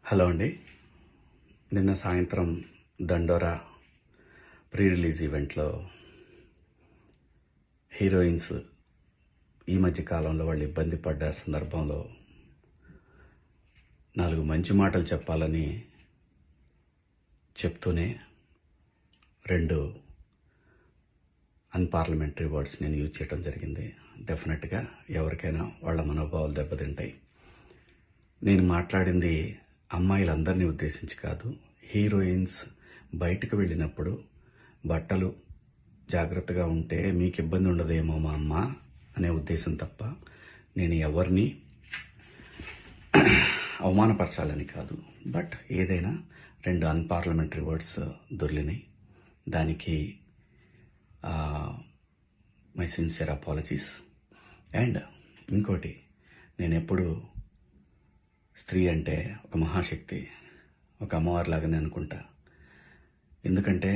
Hello అండి. నిన్న సాయంత్రం దండోరా ప్రీ రిలీజ్ ఈవెంట్లో హీరోయిన్స్ ఈ మధ్య కాలంలో వాళ్ళు ఇబ్బంది పడ్డ సందర్భంలో 4 మంచి మాటలు చెప్పాలని చెప్తూనే 2 అన్పార్లమెంటరీ వర్డ్స్ నేను యూజ్ చేయడం జరిగింది. డెఫినెట్గా ఎవరికైనా వాళ్ళ మనోభావాలు దెబ్బతింటాయి. నేను మాట్లాడింది అమ్మాయిలందరినీ ఉద్దేశించి కాదు. హీరోయిన్స్ బయటకు వెళ్ళినప్పుడు బట్టలు జాగ్రత్తగా ఉంటే మీకు ఇబ్బంది ఉండదేమో మా అమ్మ అనే ఉద్దేశం తప్ప నేను ఎవరిని అవమానపరచాలని కాదు. బట్ ఏదైనా 2 అన్పార్లమెంటరీ వర్డ్స్ దొర్లినాయి. దానికి మై సిన్సియర్ అపాలజీస్. అండ్ ఇంకోటి, నేను ఎప్పుడు స్త్రీ అంటే ఒక మహాశక్తి, ఒక అమ్మవారిలాగానే అనుకుంటా. ఎందుకంటే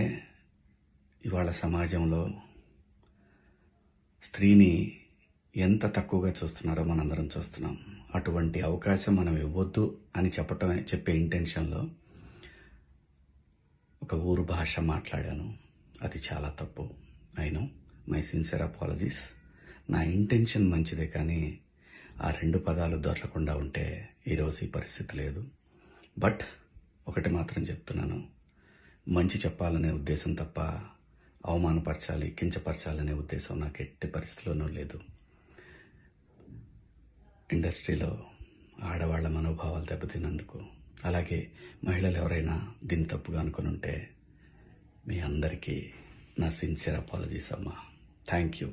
ఇవాళ సమాజంలో స్త్రీని ఎంత తక్కువగా చూస్తున్నారో మనందరం చూస్తున్నాం. అటువంటి అవకాశం మనం ఇవ్వద్దు అని చెప్పే ఇంటెన్షన్లో ఒక ఊరు భాష మాట్లాడాను. అది చాలా తప్పు. I know, my sincere apologies. నా ఇంటెన్షన్ మంచిదే, కానీ ఆ 2 పదాలు దొరకకుండా ఉంటే ఈరోజు ఈ పరిస్థితి లేదు. బట్ ఒకటి మాత్రం చెప్తున్నాను, మంచి చెప్పాలనే ఉద్దేశం తప్ప అవమానపరచాలి, కించపరచాలనే ఉద్దేశం నాకు ఎట్టి పరిస్థితిలోనూ లేదు. ఇండస్ట్రీలో ఆడవాళ్ల మనోభావాలు దెబ్బతిన్నందుకు, అలాగే మహిళలు ఎవరైనా దీన్ని తప్పుగా అనుకుని ఉంటే మీ అందరికీ నా సిన్సియర్ అపాలజీస్ అమ్మా. Thank you.